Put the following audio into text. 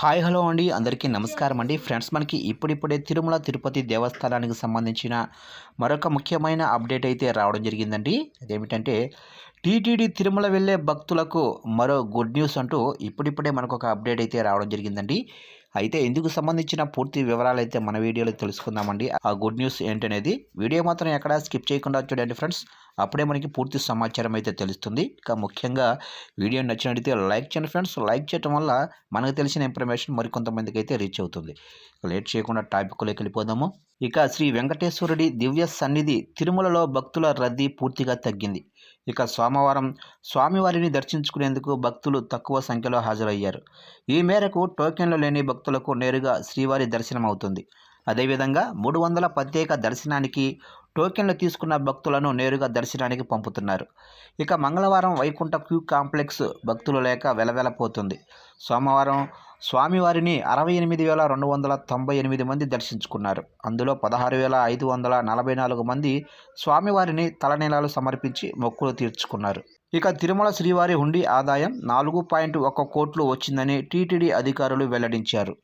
Hi hello అండి అందరికీ నమస్కారం అండి ఫ్రెండ్స్ మనకి ఇప్పుడిప్పుడే తిరుమల తిరుపతి దేవస్థానానికి సంబంధించిన మరొక ముఖ్యమైన అప్డేట్ అయితే రావడం జరిగిందండి. అదేమిటంటే టీటీడీ తిరుమల వెళ్ళే భక్తులకు మరో గుడ్ న్యూస్ అంటూ ఇప్పుడిప్పుడే మనకు ఒక అప్డేట్ అయితే రావడం జరిగిందండి. అయితే ఇందుకు సంబంధించిన పూర్తి వివరాలు అయితే మన వీడియోలో తెలుసుకుందామండి. ఆ గుడ్ న్యూస్ ఏంటనేది వీడియో మాత్రం ఎక్కడా స్కిప్ చేయకుండా చూడండి ఫ్రెండ్స్. అప్పుడే మనకి పూర్తి సమాచారం అయితే తెలుస్తుంది. ఇక ముఖ్యంగా వీడియో నచ్చినట్లయితే లైక్ చేయండి ఫ్రెండ్స్. లైక్ చేయడం వల్ల మనకు తెలిసిన ఇన్ఫర్మేషన్ మరికొంతమందికి అయితే రీచ్ అవుతుంది. లేట్ చేయకుండా టాపిక్లోకి వెళ్ళిపోదాము. ఇక శ్రీ వెంకటేశ్వరుడి దివ్య సన్నిధి తిరుమలలో భక్తుల రద్దీ పూర్తిగా తగ్గింది. ఇక సోమవారం స్వామివారిని దర్శించుకునేందుకు భక్తులు తక్కువ సంఖ్యలో హాజరయ్యారు. ఈ మేరకు టోకెన్లు లేని భక్తులకు నేరుగా శ్రీవారి దర్శనం అవుతుంది. అదేవిధంగా 300 ప్రత్యేక దర్శనానికి టోకెన్లు తీసుకున్న భక్తులను నేరుగా దర్శనానికి పంపుతున్నారు. ఇక మంగళవారం వైకుంఠ క్యూ కాంప్లెక్స్ భక్తులు లేక వెలవెలపోతుంది. సోమవారం స్వామివారిని 68,298 మంది దర్శించుకున్నారు. అందులో 16,544 మంది స్వామివారిని తలనీలాలు సమర్పించి మొక్కులు తీర్చుకున్నారు. ఇక తిరుమల శ్రీవారి హుండీ ఆదాయం 4.1 కోట్లు వచ్చిందని టీటీడీ అధికారులు వెల్లడించారు.